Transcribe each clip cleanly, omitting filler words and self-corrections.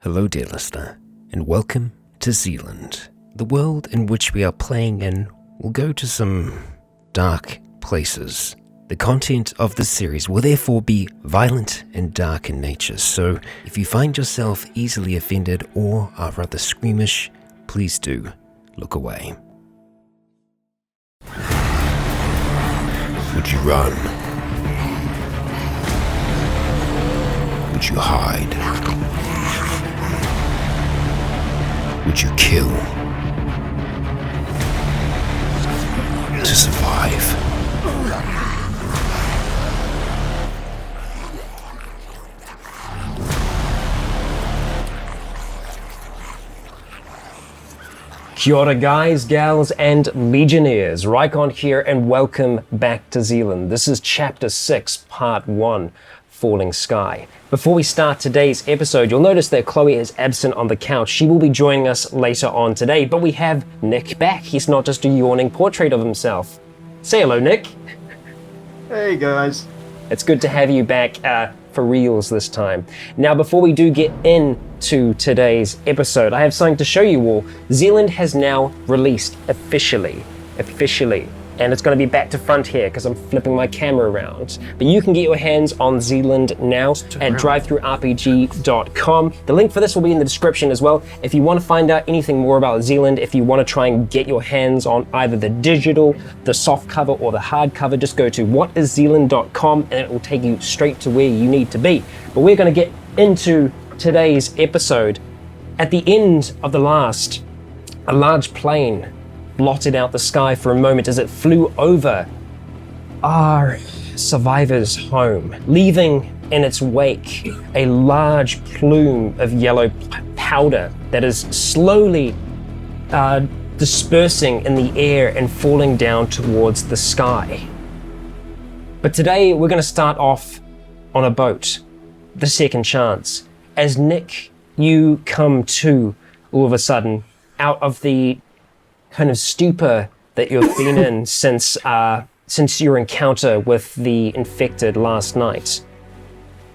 Hello, dear listener, and welcome to Zealand. The world in which we are playing in will go to some dark places. The content of this series will therefore be violent and dark in nature, so if you find yourself easily offended or are rather squeamish, please do look away. Would you run? Would you hide? Would you kill to survive? Kia ora guys, gals, and legionnaires. Rykon here and welcome back to Zealand. This is Chapter 6, Part 1, Falling Sky. Before we start today's episode, you'll notice that Chloe is absent on the couch. She will be joining us later on today, but we have Nick back. He's not just a yawning portrait of himself. Say hello, Nick. Hey guys. It's good to have you back for reals this time. Now, before we do get into today's episode, I have something to show you all. Zealand has now released officially, and it's going to be back to front here because I'm flipping my camera around. But you can get your hands on Zealand now at drivethroughrpg.com. The link for this will be in the description as well. If you want to find out anything more about Zealand, if you want to try and get your hands on either the digital, the soft cover, or the hard cover, just go to whatiszealand.com and it will take you straight to where you need to be. But we're going to get into today's episode. At the end of the last, a large plane blotted out the sky for a moment as it flew over our survivor's home, leaving in its wake a large plume of yellow powder that is slowly dispersing in the air and falling down towards the sky. But today we're going to start off on a boat, the Second Chance. As Nick, you come to all of a sudden out of the kind of stupor that you've been in since your encounter with the infected last night.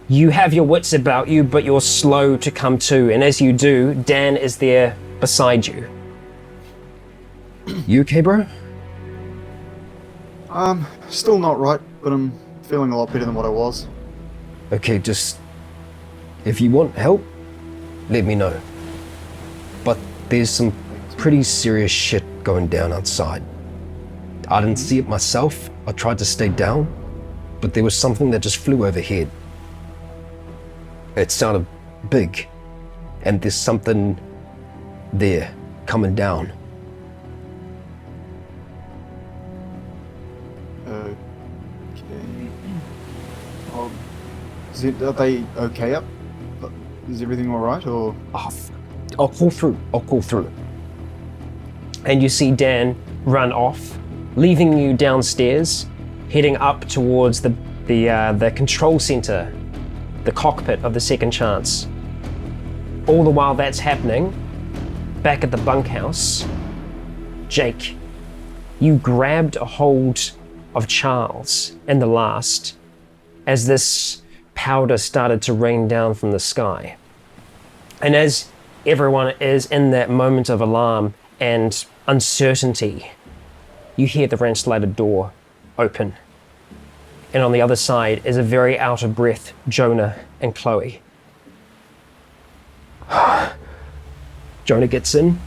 You have your wits about you, but you're slow to come to, and as you do, Dan is there beside you. You okay, bro? Still not right, but I'm feeling a lot better than what I was. Okay, just if you want help, let me know. But there's some pretty serious shit going down outside. I didn't see it myself. I tried to stay down, but there was something that just flew overhead. It sounded big, and there's something there coming down. Okay. Are they okay up? Is everything alright, or? I'll call through. And you see Dan run off, leaving you downstairs, heading up towards the control center, the cockpit of the Second Chance. All the while that's happening, back at the bunkhouse, Jake, you grabbed a hold of Charles in the last as this powder started to rain down from the sky. And as everyone is in that moment of alarm and uncertainty, you hear the ventilator door open. And on the other side is a very out of breath Jonah and Chloe. Jonah gets in,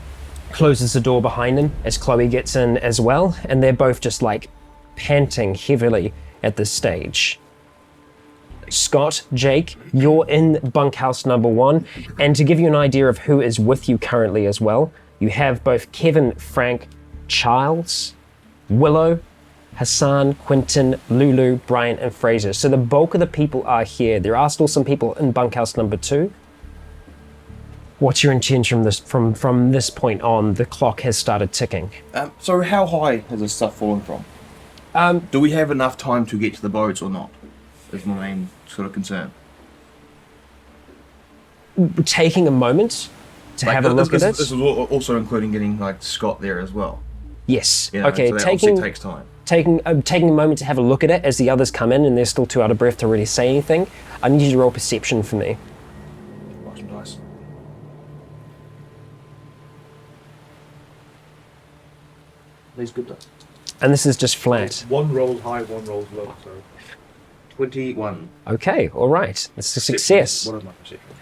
closes the door behind him as Chloe gets in as well, and they're both just like panting heavily at this stage. Scott, Jake, you're in bunkhouse number 1, and to give you an idea of who is with you currently as well, you have both Kevin, Frank, Charles, Willow, Hassan, Quentin, Lulu, Brian, and Fraser. So the bulk of the people are here. There are still some people in bunkhouse number 2. What's your intention from this point on? The clock has started ticking. So how high has this stuff fallen from? Do we have enough time to get to the boats or not? Is my main sort of concern. Taking a moment to have a look at it. This is also including getting like Scott there as well. Yes. You know, Okay. so that obviously takes time. Taking a moment to have a look at it as the others come in and they're still too out of breath to really say anything. I need you to roll perception for me. Roll some dice. He's good though. And this is just flat. One rolls high, one rolls low. So 21. Okay, all right. It's a success. what is my perception?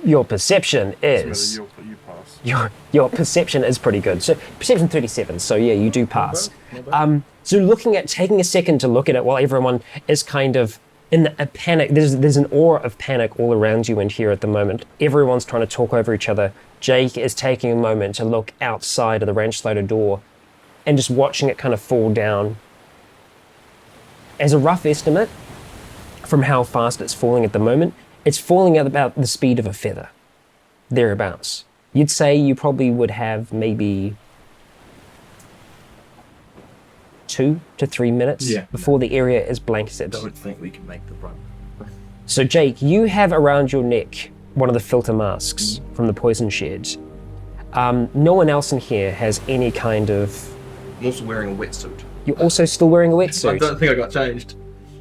Your perception is You pass. your perception is pretty good. So perception 37. So yeah, you do pass. Not bad. So taking a second to look at it while everyone is kind of in a panic. There's an aura of panic all around you and here at the moment. Everyone's trying to talk over each other. Jake is taking a moment to look outside of the ranch slider door and just watching it kind of fall down. As a rough estimate, from how fast it's falling at the moment, it's falling at about the speed of a feather, thereabouts. You'd say you probably would have maybe 2 to 3 minutes before the area is blanketed. I don't think we can make the run. So Jake, you have around your neck one of the filter masks from the poison shed. No one else in here has any kind of... I'm also wearing a wetsuit. You're also still wearing a I wetsuit. don't think I got changed.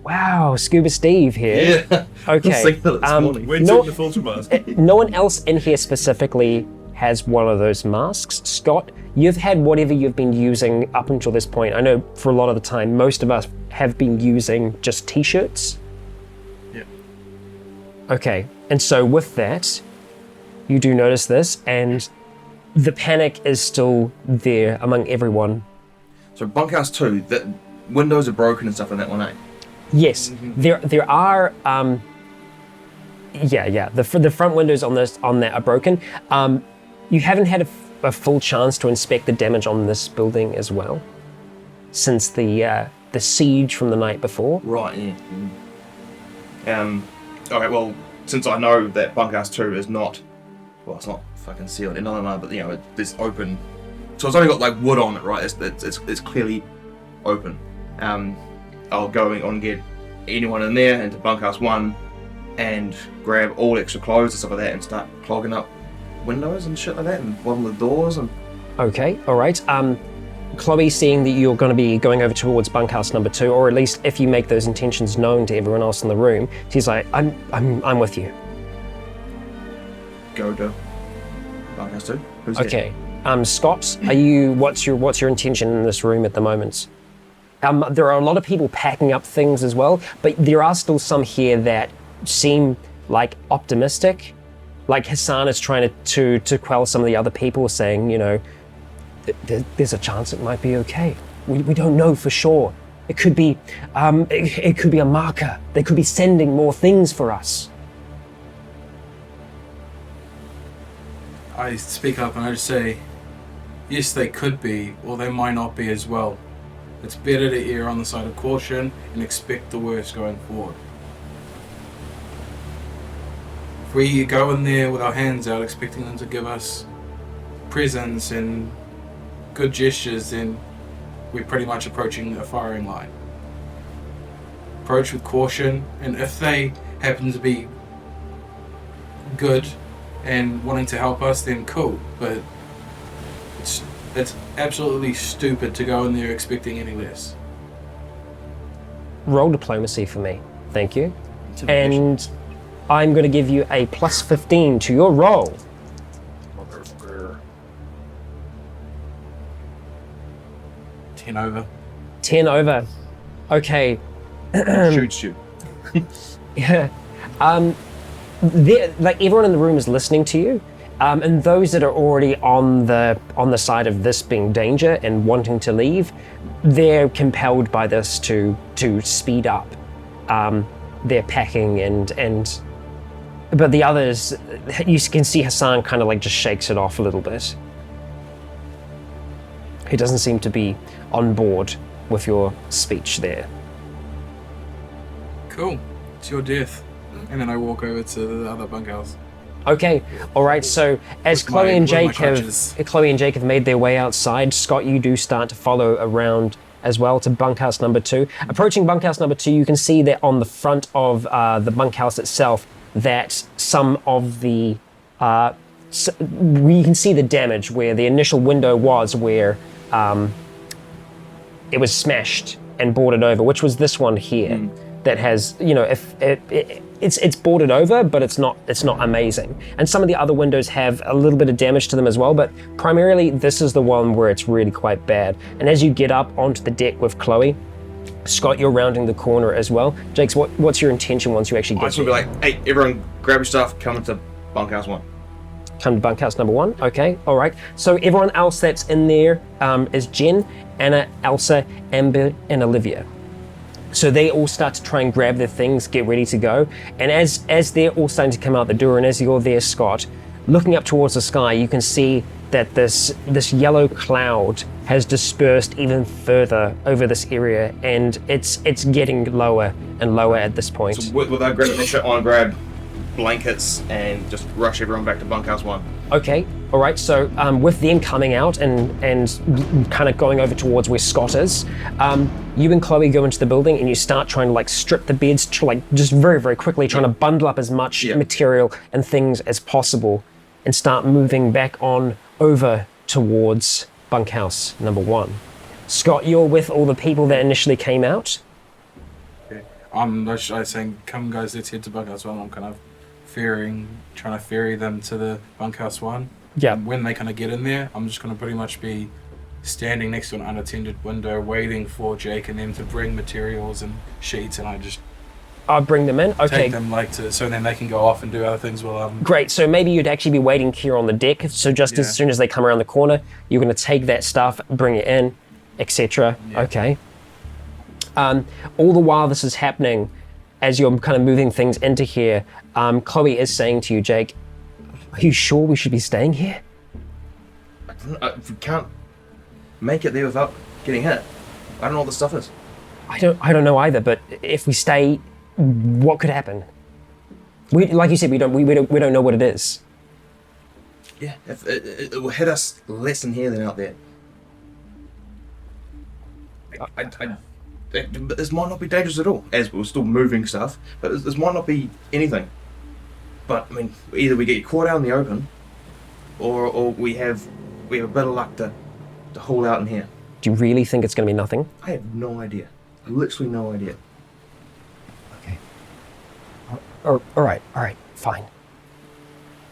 Wow, Scuba Steve here. Yeah. Okay. I was thinking that this morning. Went No- in the filter mask. No one else in here specifically has one of those masks. Scott, you've had whatever you've been using up until this point. I know for a lot of the time, most of us have been using just t-shirts. Yeah. Okay, and so with that, you do notice this, and the panic is still there among everyone. So bunkhouse 2, that windows are broken and stuff in that one, eh? Yes, there are. The front windows on that are broken. You haven't had a full chance to inspect the damage on this building as well, since the siege from the night before. Right, yeah. Okay, well, since I know that bunkhouse 2 is not, well, it's not fucking sealed in another, but you know, it's open. So it's only got like wood on it, right? It's clearly open. I'll go and get anyone in there into bunkhouse 1 and grab all extra clothes and stuff like that and start clogging up windows and shit like that and bottom the doors and... Okay, all right. Chloe, seeing that you're going to be going over towards bunkhouse number 2, or at least if you make those intentions known to everyone else in the room, she's like, "I'm with you." Go to bunkhouse 2. Who's there? Okay. Scott, are you? What's your intention in this room at the moment? There are a lot of people packing up things as well, but there are still some here that seem like optimistic. Like Hassan is trying to quell some of the other people, saying, you know, there's a chance it might be okay. We don't know for sure. It could be it could be a marker. They could be sending more things for us. I speak up and I just say, yes, they could be, or they might not be as well. It's better to err on the side of caution and expect the worst going forward. If we go in there with our hands out expecting them to give us presents and good gestures, then we're pretty much approaching a firing line. Approach with caution, and if they happen to be good and wanting to help us, then cool, but it's absolutely stupid to go in there expecting any less. Roll diplomacy for me, thank you. And I'm going to give you a plus 15 to your roll. Motherfucker. 10 over. 10 over. Okay. Shoots you. Yeah. Like everyone in the room is listening to you, and those that are already on the side of this being danger and wanting to leave, they're compelled by this to speed up their packing and. But the others, you can see Hassan kind of like just shakes it off a little bit. He doesn't seem to be on board with your speech there. Cool. It's your death. And then I walk over to the other bunkhouse. Okay, all right. So as With my crutches. Chloe and Jake have made their way outside, Scott, you do start to follow around as well to bunkhouse number 2. Approaching bunkhouse number 2, you can see that on the front of the bunkhouse itself, that some of the we can see the damage where the initial window was, where it was smashed and boarded over, which was this one here. That has, you know, if it's boarded over, but it's not amazing. And some of the other windows have a little bit of damage to them as well, but primarily this is the one where it's really quite bad. And as you get up onto the deck with Chloe, Scott, you're rounding the corner as well. Jakes, what's your intention once you actually I get just want to be like, hey, everyone, grab your stuff, come into bunkhouse 1. Come to bunkhouse number 1. Okay, all right. So everyone else that's in there is Jen, Anna, Elsa, Amber, and Olivia. So they all start to try and grab their things, get ready to go. And as they're all starting to come out the door, and as you're there, Scott, looking up towards the sky, you can see that this yellow cloud has dispersed even further over this area, and it's getting lower and lower at this point. So without grabbing their shit on, grab blankets and just rush everyone back to bunkhouse 1. Okay, all right. So with them coming out and kind of going over towards where Scott is, you and Chloe go into the building and you start trying to like strip the beds, just very, very quickly, trying to bundle up as much material and things as possible, and start moving back on over towards bunkhouse number 1. Scott, you're with all the people that initially came out. Okay. I was saying, come guys, let's head to bunkhouse 1. I'm kind of trying to ferry them to the bunkhouse 1. Yeah. And when they kind of get in there, I'm just going to pretty much be standing next to an unattended window waiting for Jake and them to bring materials and sheets, and I just I'll bring them in. Okay. take them so then they can go off and do other things while I'm... Great. So maybe you'd actually be waiting here on the deck. So just as soon as they come around the corner, you're going to take that stuff, bring it in, etc. Yeah. Okay. All the while this is happening, as you're kind of moving things into here, Chloe is saying to you, Jake, are you sure we should be staying here? We can't make it there without getting hit. I don't know what the stuff is. I don't know either, but if we stay, what could happen? We, like you said, we don't know what it is. Yeah, if it will hit us less in here than out there. This might not be dangerous at all, as we're still moving stuff, but this might not be anything. But I mean, either we get caught out in the open, or we have a bit of luck to haul out in here. Do you really think it's going to be nothing? I have no idea. Literally no idea. Okay. All right, fine.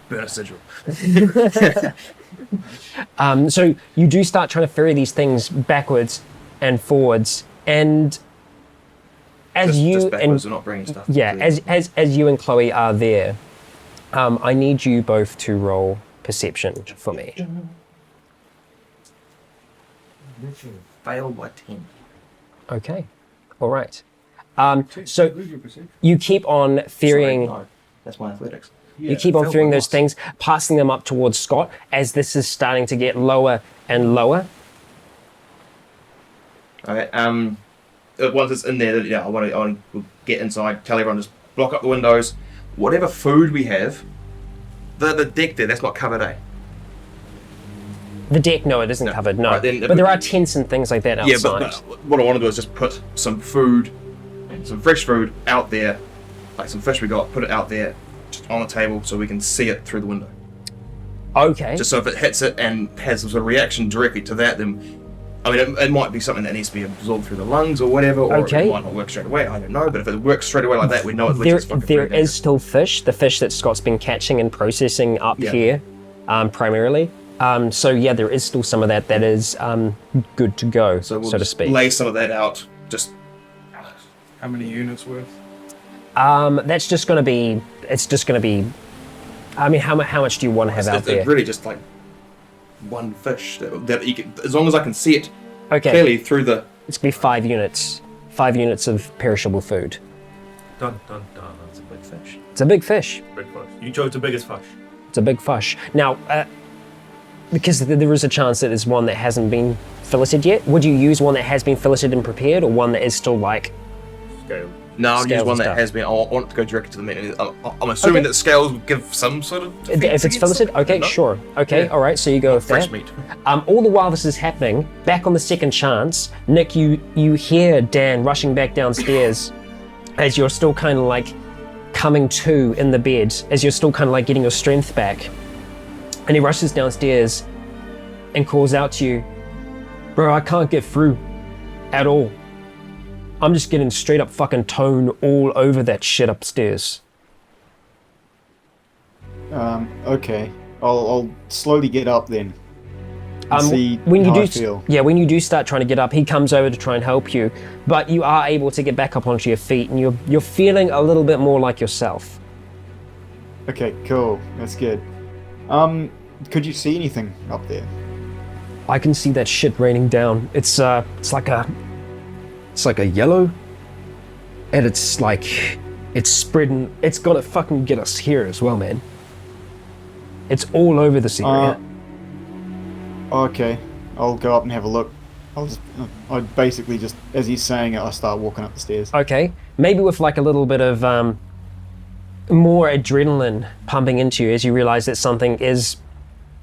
Burn a sigil. So you do start trying to ferry these things backwards and forwards, and as just backwards, we're not bringing stuff. as you and Chloe are there, I need you both to roll perception for me. Failed by 10. Okay, all right. So you keep on ferrying. Sorry, no, that's my athletics. You keep on ferrying those things, passing them up towards Scott as this is starting to get lower and lower. Okay. Once it's in there, I want to get inside. Tell everyone just block up the windows. Whatever food we have, the deck there, that's not covered, eh? The deck, no, it isn't covered, no. Right, then- but there are tents and things like that outside. Yeah, but what I want to do is just put some food, some fresh food out there, like some fish we got, put it out there, just on the table so we can see it through the window. Okay. Just so if it hits it and has some sort of reaction directly to that, then, I mean, it might be something that needs to be absorbed through the lungs or whatever, or Okay. it might not work straight away, I don't know, but if it works straight away like that, we know it's there fucking there pretty is still fish, the fish that Scott's been catching and processing up Yeah. here, primarily. So yeah, there is still some of that is good to go, so, we'll to just speak. lay some of that out, just How many units worth? That's just going to be. It's just going to be. I mean, how much do you want to have out it's there? really just like one fish that you can, as long as I can see it Okay, clearly through the. it's going to be 5 units. 5 units of perishable food. Dun dun dun. That's a big fish. It's a big fish. Big fish. You chose the biggest fish. It's a big fish. Now, because there is a chance that there's one that hasn't been filleted yet, would you use one that has been filleted and prepared, or one that is still like? Scale. No, I'll Scales use and one that stuff. has been. I want to go directly to the meat. I'm assuming Okay. that scales would give some sort of. If defense it's against filleted, it. okay, No? sure. Okay, Yeah. all right. So you go with Fresh that. meat. All the while this is happening, back on the second chance, Nick, you hear Dan rushing back downstairs as you're still kind of like coming to in the bed, as you're still kind of like getting your strength back, and he rushes downstairs and calls out to you, "Bro, I can't get through at all. I'm just getting straight up fucking tone all over that shit upstairs." Okay. I'll slowly get up then. And see when you how I do, feel. yeah, when you do start trying to get up, he comes over to try and help you, but you are able to get back up onto your feet, and you're feeling a little bit more like yourself. Okay, cool. That's good. Could you see anything up there? I can see that shit raining down. It's like a yellow, and it's spreading. It's gonna fucking get us here as well, man. It's all over this area. Okay. I'll go up and have a look. I basically just, as he's saying it, I start walking up the stairs. Okay, maybe with like a little bit of more adrenaline pumping into you as you realize that something is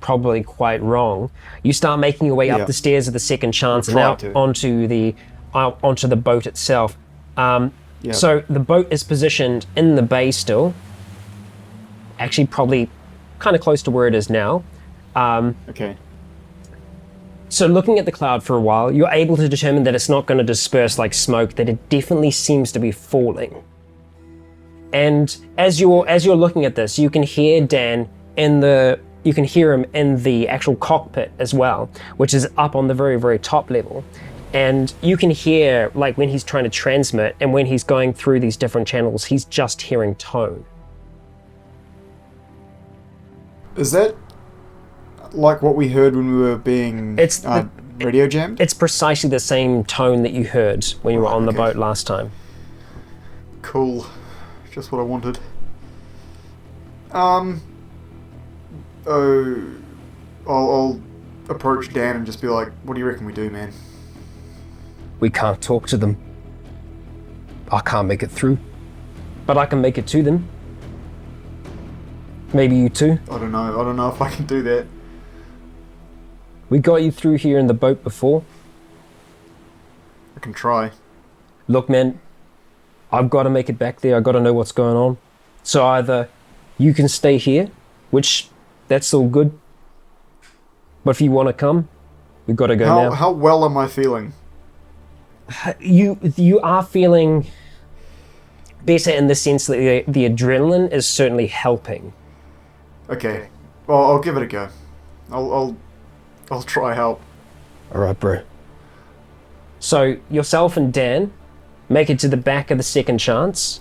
probably quite wrong. You start making your way Yeah. up the stairs of the second chance and Try out to. onto the boat itself. Yeah. So the boat is positioned in the bay still, actually probably kind of close to where it is now. Okay. So looking at the cloud for a while, you're able to determine that it's not going to disperse like smoke, that it definitely seems to be falling. And as you're looking at this, you can hear Dan you can hear him in the actual cockpit as well, which is up on the very, very top level. And you can hear, like, when he's trying to transmit and when he's going through these different channels, he's just hearing tone. Is that like what we heard when we were being It's radio jammed? It's precisely the same tone that you heard when you were on the Okay. boat last time. Cool. Just what I wanted. I'll approach Dan and just be like, what do you reckon we do, man? We can't talk to them. I can't make it through. But I can make it to them. Maybe you too. I don't know if I can do that. We got you through here in the boat before. I can try. Look, man, I've got to make it back there. I've got to know what's going on. So either you can stay here, which that's all good. But if you want to come, we've got to go now. How well am I feeling? You are feeling better in the sense that the adrenaline is certainly helping. Okay. Well, I'll give it a go. I'll try help. All right, bro. So yourself and Dan make it to the back of the second chance.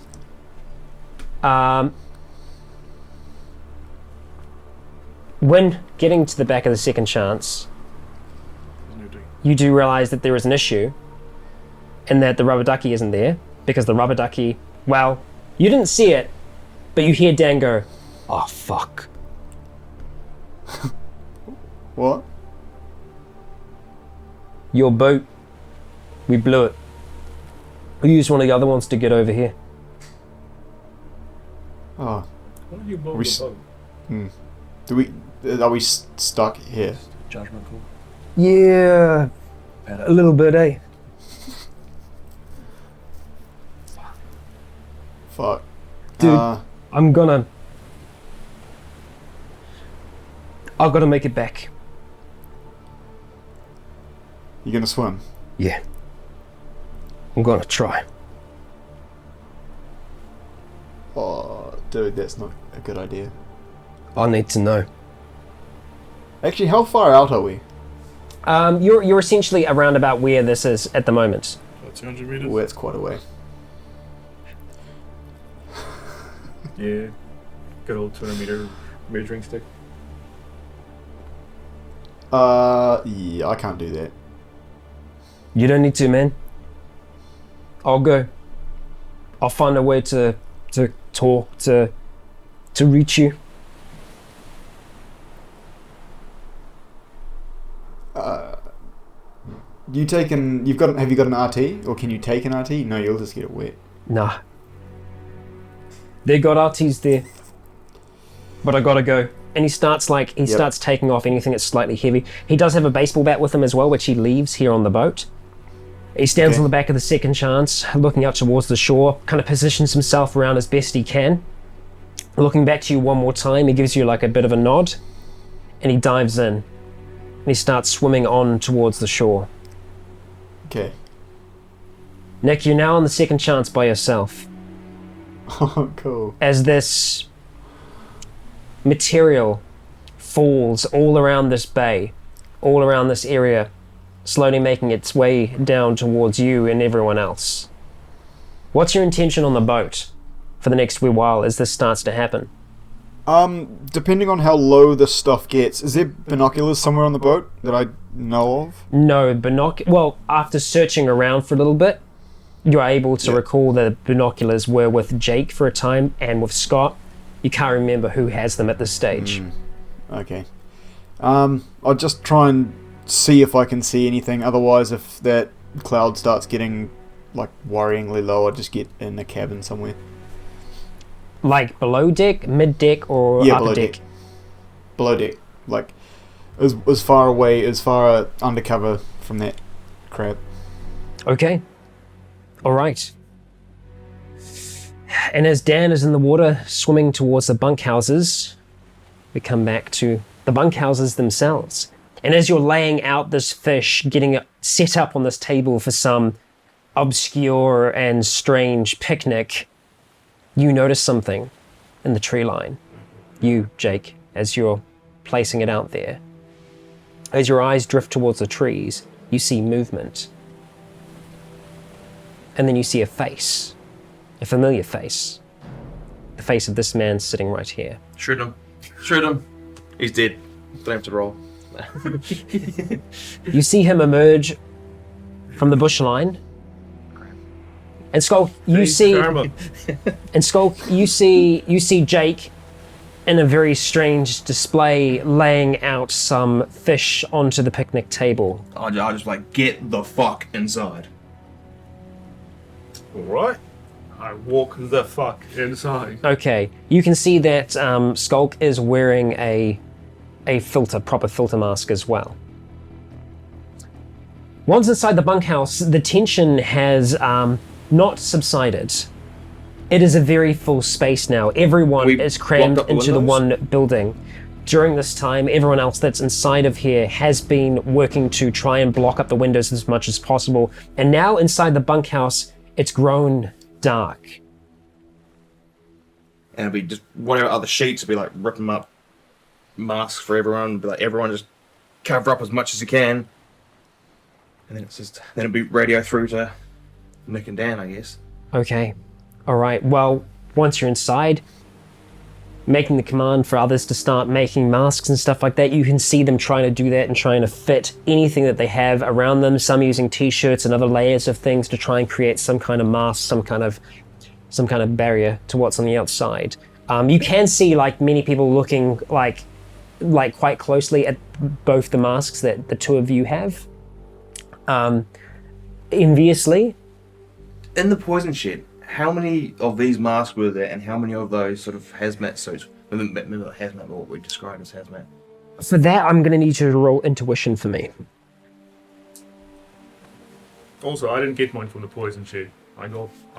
When getting to the back of the second chance, you do realize that there is an issue and that the rubber ducky isn't there, because the rubber ducky, well, you didn't see it, but you hear Dan go, "Oh, fuck." What? Your boat, we blew it. We used one of the other ones to get over here. Oh. What are you both We s- Are we stuck here? Judgment call. Yeah, a little bit, eh? Fuck. Dude. I've got to make it back. You gonna swim? Yeah. I'm gonna try. Oh, dude, that's not a good idea. I need to know. Actually, how far out are we? You're essentially around about where this is at the moment. About 200 meters? Oh, that's quite a way. Yeah. Good old 200-meter measuring stick. Yeah, I can't do that. You don't need to, man. I'll go. I'll find a way to talk, to reach you. Have you got an RT, or can you take an RT? No, you'll just get it wet. Nah. They got RTs there. But I gotta go. And he starts starts taking off anything that's slightly heavy. He does have a baseball bat with him as well, which he leaves here on the boat. He stands Okay. on the back of the second chance, looking out towards the shore, kind of positions himself around as best he can. Looking back to you one more time, he gives you like a bit of a nod, and he dives in. And he starts swimming on towards the shore. Okay. Nick, you're now on the second chance by yourself. Oh, cool. As this material falls all around this bay, all around this area, slowly making its way down towards you and everyone else. What's your intention on the boat for the next wee while as this starts to happen? Depending on how low this stuff gets, is there binoculars somewhere on the boat that I know of? No, well, after searching around for a little bit, you're able to recall that binoculars were with Jake for a time and with Scott. You can't remember who has them at this stage. Okay. I'll just try and see if I can see anything. Otherwise, if that cloud starts getting like worryingly low, I'll just get in the cabin somewhere. Like below deck, mid deck, or Yeah, upper below deck? deck. Below deck. Like, as far away, as far undercover from that crap. Okay. All right. And as Dan is in the water swimming towards the bunkhouses, we come back to the bunkhouses themselves. And as you're laying out this fish, getting it set up on this table for some obscure and strange picnic, you notice something in the tree line. You, Jake, as you're placing it out there. As your eyes drift towards the trees, you see movement. And then you see a face, a familiar face. The face of this man sitting right here. Shoot him. Shoot him. He's dead. Don't have to roll. You see him emerge from the bush line. And Skulk, you see Jake in a very strange display laying out some fish onto the picnic table. I just like, get the fuck inside. Alright. I walk the fuck inside. Okay, you can see that Skulk is wearing a proper filter mask as well. Once inside the bunkhouse, the tension has not subsided. It is a very full space now. Everyone is crammed blocked up the into the windows? one building. During this time, everyone else that's inside of here has been working to try and block up the windows as much as possible. And now inside the bunkhouse, it's grown dark. And it'll be just whatever other sheets will be like, rip them up. Masks for everyone. Be like, everyone just cover up as much as you can. And then it'll be radio through to Nick and Dan, I guess. Okay. All right. Well, once you're inside, making the command for others to start making masks and stuff like that, you can see them trying to do that and trying to fit anything that they have around them. Some using t-shirts and other layers of things to try and create some kind of mask, some kind of barrier to what's on the outside. You can see like many people looking like quite closely at both the masks that the two of you have. Enviously. In the poison shed, how many of these masks were there, and how many of those sort of hazmat suits? Remember hazmat, what we described as hazmat. For that, I'm going to need you to roll intuition for me. Also, I didn't get mine from the poison shed. I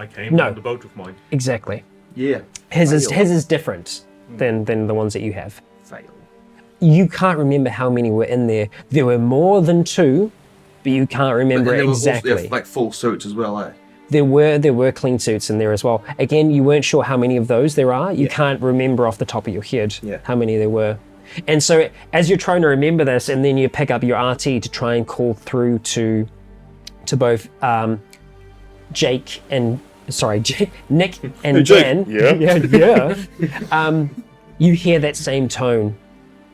came No. on the boat with mine. Exactly. Yeah. His is different than the ones that you have. Fail. You can't remember how many were in there. There were more than 2, but you can't remember And there was also, exactly. like full suits as well, eh? There were clean suits in there as well. Again, you weren't sure how many of those there are. You can't remember off the top of your head how many there were. And so as you're trying to remember this, and then you pick up your RT to try and call through to both Nick and Dan. You hear that same tone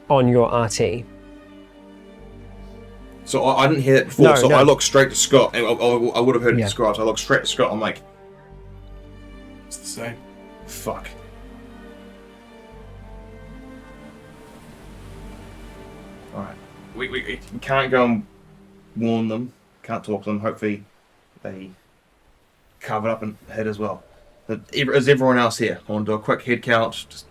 on your RT. So I didn't hear that before, No, so no. I looked straight to Scott, and I would have heard it Yeah. described, so I looked straight to Scott, I'm like, It's the same. fuck. Alright. We can't go and warn them, can't talk to them, hopefully they cover up and hit as well. But is everyone else here? I want to do a quick head count, just,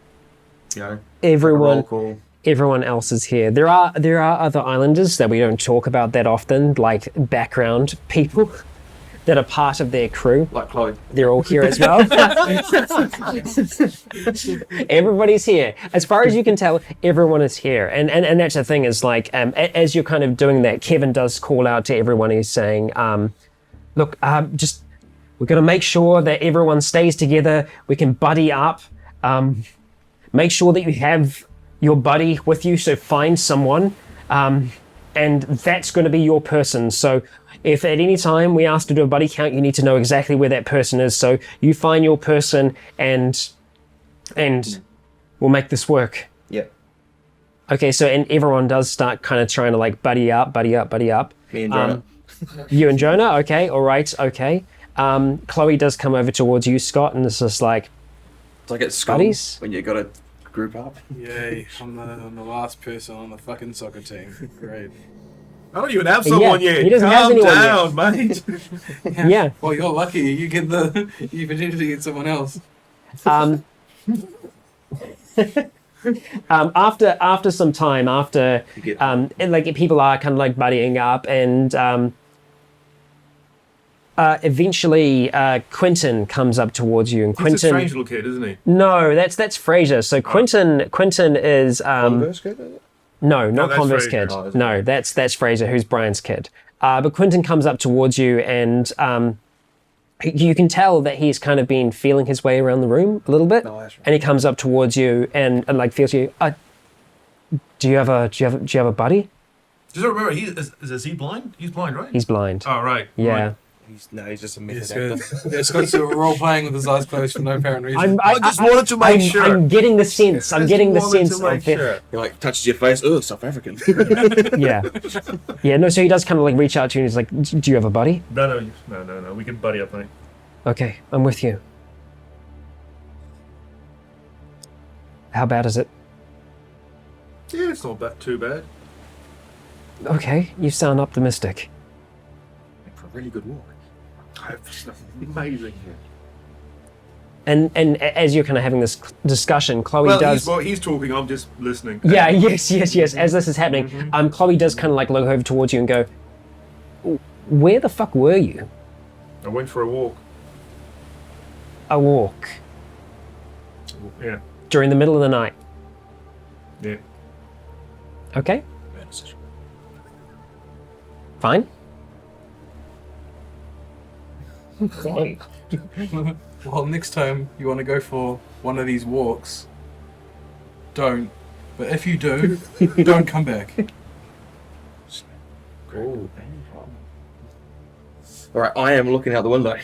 roll call. Everyone else is here. There are other islanders that we don't talk about that often, like background people that are part of their crew. Like Chloe. They're all here as well. Everybody's here. As far as you can tell, everyone is here. And that's the thing is like, as you're kind of doing that, Kevin does call out to everyone. He's saying, look, just, we're going to make sure that everyone stays together. We can buddy up. make sure that you have your buddy with you. So find someone, and that's going to be your person. So if at any time we ask to do a buddy count, you need to know exactly where that person is. So you find your person, and we'll make this work. Yeah. Okay, so and everyone does start kind of trying to like buddy up. Me and Jonah. You and Jonah, okay, all right, okay. Chloe does come over towards you, Scott, and it's just like, It's like at school buddies? when you got to group up. Yay, I'm the last person on the fucking soccer team. Great. I don't even have someone Yeah, yet. he doesn't have Calm anyone yet. down, mate. yeah. Well, you're lucky. You potentially get someone else. After some time, like people are kind of like buddying up, and eventually Quentin comes up towards you, and He's a Quentin. strange little kid, isn't he? No, that's Fraser. So Quentin is Converse kid, is it? no, not that's Converse Fraser. kid. Oh, is No, that's Fraser, who's Brian's kid. But Quentin comes up towards you, and you can tell that he's kind of been feeling his way around the room a little bit, No, that's right. and he comes up towards you and like feels you. Do you have a buddy? Just remember, is he blind? He's blind, right? He's blind. Oh, right. Yeah. Right. He's just a Yes, method actor. Scott's role playing with his eyes closed for no apparent reason. I just wanted to make sure. I'm getting the sense. I'm getting the sense of it. Sure. He like touches your face. Oh, South African. Yeah. Yeah. No. So he does kind of like reach out to you, and he's like, "Do you have a buddy?" No. We can buddy up, mate. Okay, I'm with you. How bad is it? Yeah, it's not too bad. Okay, you sound optimistic. For a really good walk. Amazing. And as you're kind of having this discussion, Chloe Well, does. he's talking. I'm just listening. Yeah, yes. As this is happening, Chloe does kind of like look over towards you and go, "Where the fuck were you?" I went for a walk. A walk Yeah. during the middle of the night. Yeah. Okay, fine. Fine. Well, next time you want to go for one of these walks, don't. But if you do, don't come back. All right, I am looking out the window.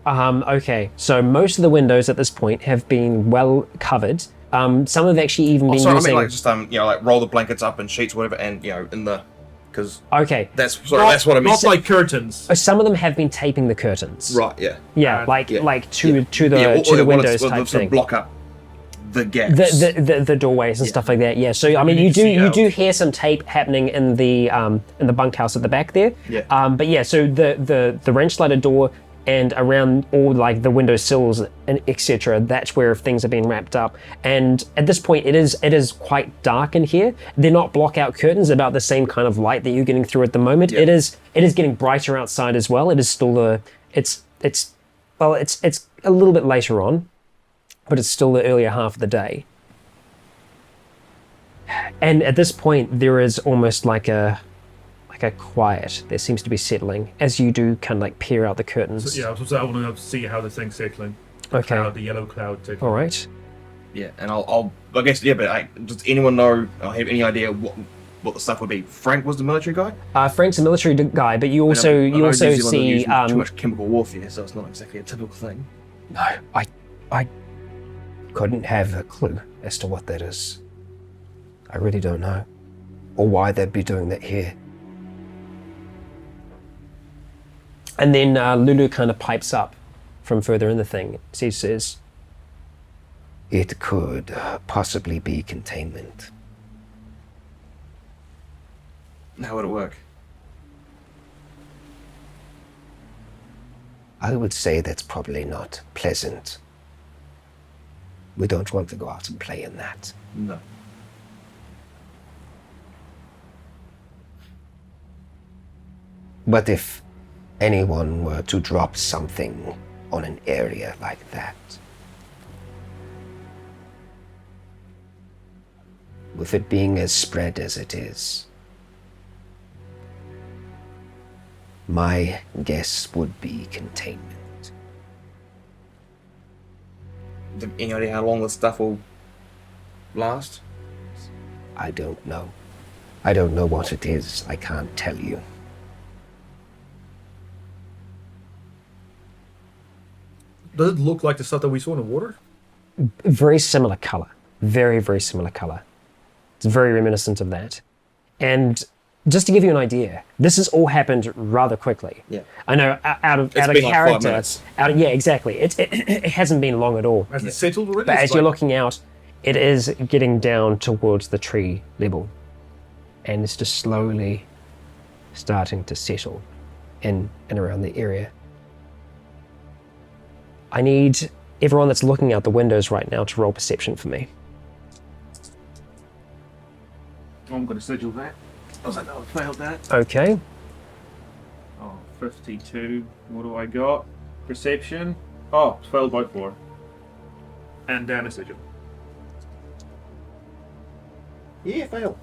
Okay, so most of the windows at this point have been well covered. Some have actually even been Sorry, I using. mean like just like roll the blankets up and sheets, whatever, and in the because Okay, that's what I mean. Not like curtains. some of them have been taping the curtains. Right, yeah. Yeah, like Yeah. to the Yeah, to the well, windows it's- well, type sort of thing. block up the gaps. The doorways and stuff like that. Yeah. So I mean, You you can see do out. hear some tape happening in the bunkhouse at the back there. Yeah. But yeah, so the wrench slider door and around all like the window sills and etc. That's where things are being wrapped up. And at this point, it is quite dark in here. They're not block out curtains. About the same kind of light that you're getting through at the moment. Yeah. It is getting brighter outside as well. It is still it's a little bit later on, but it's still the earlier half of the day. And at this point, there is almost like a quiet that seems to be settling as you do kind of like peer out the curtains. So, yeah, I want to see how the thing's settling. Okay. Cloud, the yellow cloud settling. All right. Yeah, and I guess yeah, but does anyone know or have any idea what the stuff would be? Frank was the military guy. Frank's a military guy, but you also I know New Zealand are see using too much chemical warfare, so it's not exactly a typical thing. No, I couldn't have a clue as to what that is. I really don't know. Or why they'd be doing that here. and then Lulu kind of pipes up from further in the thing. She says, It could possibly be containment. How would it work? I would say that's probably not pleasant. We don't want to go out and play in that. No. But if anyone were to drop something on an area like that, with it being as spread as it is, my guess would be containment. Any idea how long this stuff will blast? I don't know. I don't know what it is. I can't tell you. Does it look like the stuff that we saw in the water? Very similar color. Very, very similar color. It's very reminiscent of that. And just to give you an idea, this has all happened rather quickly. Yeah. I know out of been like 5 character. minutes. Yeah, exactly. It hasn't been long at all. Has it settled already? But It's as you're like- looking out, it is getting down towards the tree level. And it's just slowly starting to settle in and around the area. I need everyone that's looking out the windows right now to roll perception for me. I'm going to sigil that. I was like, no, I failed that. Okay. Oh, 52. What do I got? Perception. Oh, failed by 4. And down a sigil. Yeah, fail.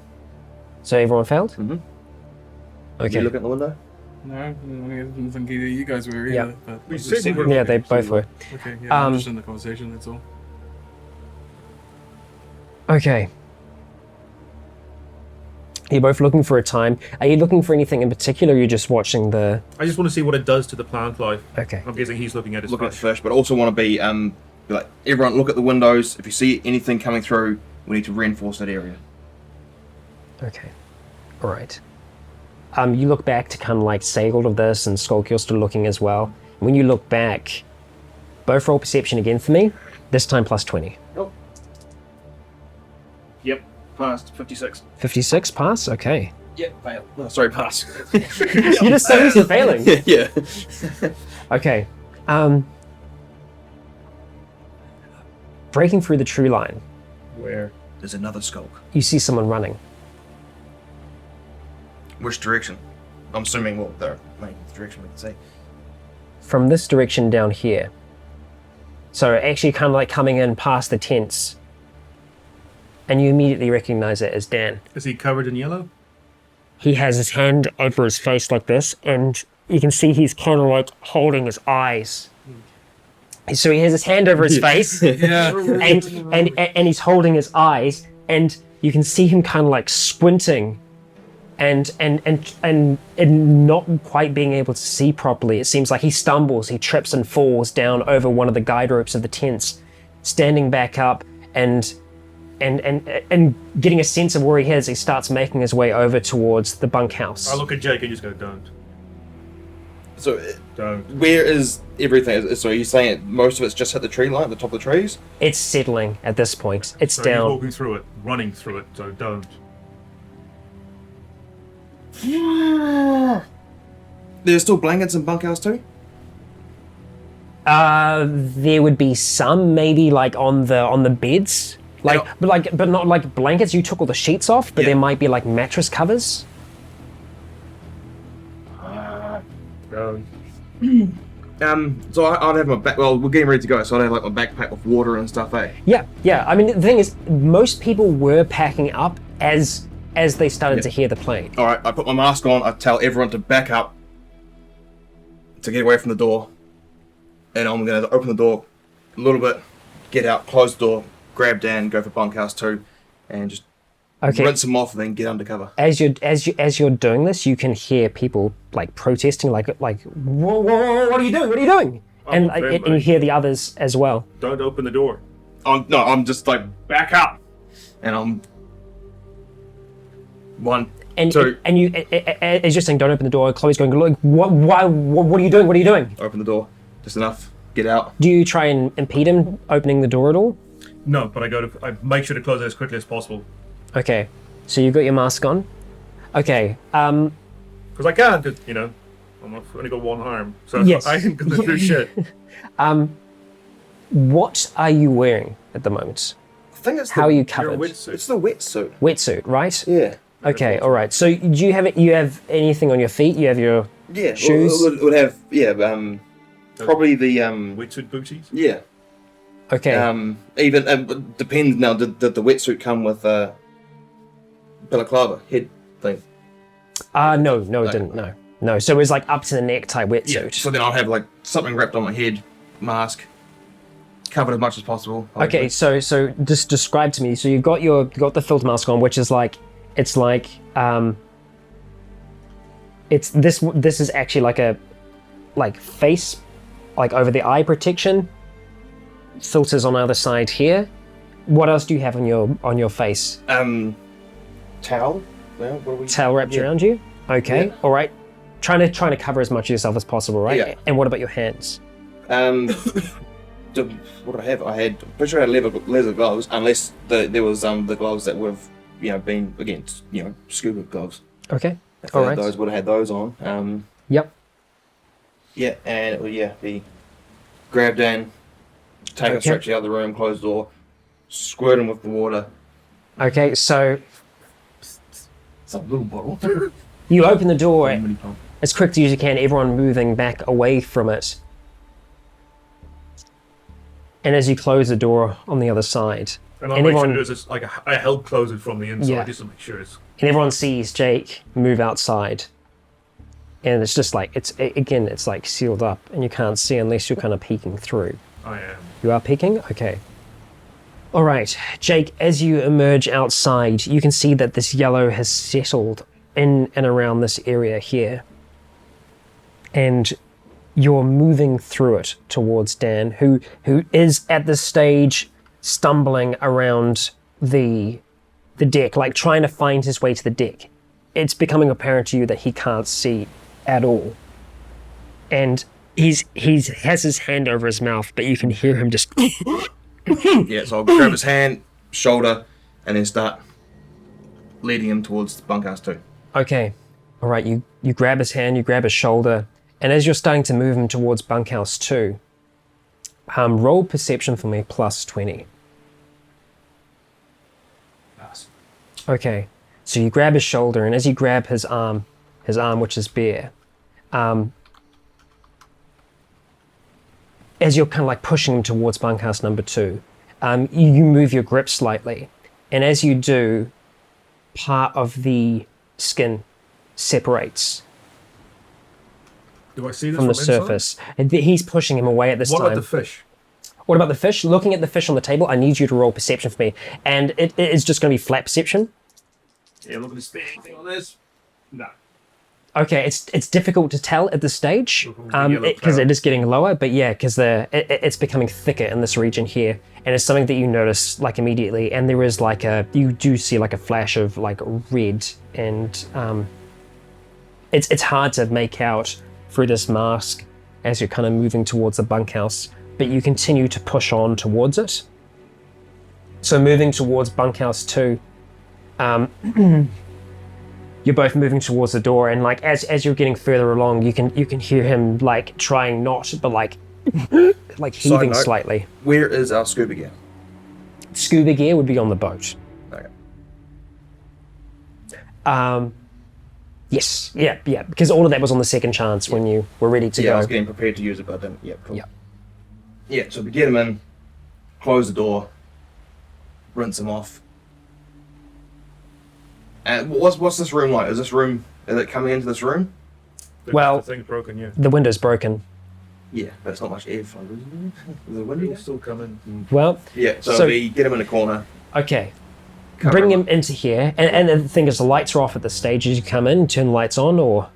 So everyone failed? Mhm. Okay. You look at the window? No, I didn't think either you guys were either. Yeah. But We said we were. Yeah, they both were. Okay, yeah, I'm Um, just in the conversation, that's all. Okay. You're both looking for a time. Are you looking for anything in particular, or are you just watching the... I just want to see what it does to the plant life. Okay. I'm guessing he's looking at his Look at fish. fish, but also want to be like, everyone look at the windows. If you see anything coming through, we need to reinforce that area. Okay. All right. You look back to kind of like say all of this, and Skulk, still looking as well. When you look back, both roll perception again for me, this time plus 20. Yep, passed. 56. 56, pass? Okay. Yeah, fail. No, sorry, pass. You just say you're failing. yeah. Okay. Breaking through the tree line, Where? There's another skulk. you see someone running. Which direction? I'm assuming, well, the main direction we can see. From this direction down here. So actually kind of like coming in past the tents. And you immediately recognize it as Dan. Is he covered in yellow? He has his hand over his face like this, and you can see he's kind of like holding his eyes. So he has his hand over his face, Yeah. and he's holding his eyes, and you can see him kind of like squinting, and not quite being able to see properly. It seems like he stumbles, he trips and falls down over one of the guide ropes of the tents, standing back up and getting a sense of where he is. He starts making his way over towards the bunkhouse. I look at Jake and just go, don't. So, Don't. where is everything? So, you're saying most of it's just hit the tree line, the top of the trees? It's settling at this point. It's So he's down. walking through it, running through it, so don't. There's still blankets in bunkhouse too? There would be some maybe like on the beds, Yeah. but not like blankets. You took all the sheets off, but Yeah. there might be like mattress covers. Don't. So I'd have my back. Well, we're getting ready to go, so I'd have like my backpack with water and stuff. Yeah. I mean, the thing is, most people were packing up as they started to hear the plane. All right, I put my mask on. I tell everyone to back up, to get away from the door, and I'm gonna open the door a little bit, get out, close the door, grab Dan, go for bunkhouse 2, and just Okay. rinse him off, and then get undercover. As you're doing this, you can hear people like protesting, like whoa, what are you doing? What are you doing? And Oh, very and you much. hear the others as well. Don't open the door. I'm just like back up, and I'm 1, And 2, and you as you're saying, don't open the door. Chloe's going, like, what? Why? What are you doing? What are you doing? open the door, just enough, get out. Do you try and impede him opening the door at all? No, but I make sure to close it as quickly as possible. Okay, so you've got your mask on. Okay, Because I can, because, I've only got one arm. So Yes. I can go through shit. what are you wearing at the moment? I think it's How are you You're covered? a wetsuit. It's the wetsuit. Wetsuit, right? Yeah. Okay, all right. So do you have anything on your feet? You have your Yeah. Shoes? Would have probably the Wetsuit booties. yeah. okay. Even but depends now. Did the wetsuit come with balaclava head thing? No, it didn't. No. So it was like up to the neck type wetsuit. So then I'll have like something wrapped on my head, mask, covered as much as possible. Okay, so just describe to me. So you got the filter mask on, which is like it's this is actually like face, like over the eye protection. Filters on either side here. What else do you have on your face? Towel. Well, what are we? Towel wrapped around you. Okay, Yeah. all right. Trying to cover as much of yourself as possible, right? Yeah. And what about your hands? What did I have? I had, pretty sure I had leather gloves, unless there was the gloves that would have been against scuba gloves. Okay, all right. Those would have had those on. Yep. Yeah, and it would be grabbed in, take Okay. it straight to the other room, close the door, squirt him with the water. Okay, so It's a little bottle. you open the door Mini pump. as quickly as you can, everyone moving back away from it. And as you close the door on the other side, And I'll And make sure everyone- it is like I help close it from the inside Yeah. just to make sure it's. and everyone sees Jake move outside. And it's just like, it's like sealed up and you can't see unless you're kind of peeking through. I am. You are peeking? Okay. All right, Jake, as you emerge outside, you can see that this yellow has settled in and around this area here. And you're moving through it towards Dan, who is at this stage stumbling around the deck, like trying to find his way to the deck. It's becoming apparent to you that he can't see at all. And he has his hand over his mouth, but you can hear him just Yeah, so I'll grab his hand, shoulder, and then start leading him towards bunkhouse 2. Okay. All right, you grab his hand, you grab his shoulder, and as you're starting to move him towards bunkhouse 2, roll perception for me plus 20. Okay. So you grab his shoulder, and as you grab his arm which is bare, as you're kind of like pushing him towards bunkhouse number 2, you move your grip slightly, and as you do, part of the skin separates Do I see this from the inside? surface. And he's pushing him away at this What time. about the fish? What about the fish? Looking at the fish on the table, I need you to roll perception for me, and it is just going to be flat perception. Yeah, look at this big thing on this. No. Okay, it's difficult to tell at this stage The yellow because cloud. it is getting lower, but yeah, because it's becoming thicker in this region here, and it's something that you notice like immediately. And there is like you do see like a flash of like red, and it's hard to make out through this mask as you're kind of moving towards the bunkhouse, but you continue to push on towards it. So moving towards bunkhouse 2. You're both moving towards the door, and like as you're getting further along, you can hear him like trying not, but like like heaving note. slightly. Where is our scuba gear? Scuba gear would be on the boat. Okay. Yes, yeah, because all of that was on the second chance when you were ready to Yeah, I go. was getting prepared to use it, but I didn't. Yeah, cool. Yeah. Yeah, so we get him in, close the door, rinse him off. And what's this room like? Is it coming into this room? Well- the thing's broken. Yeah. The window's broken. Yeah, but it's not much airflow, is it? Is there window? It'll still come in. Well, Yeah, so, So- we get him in a corner. okay. cover Bring him into here, and the thing is, the lights are off at this stage as you come in. Turn the lights on, or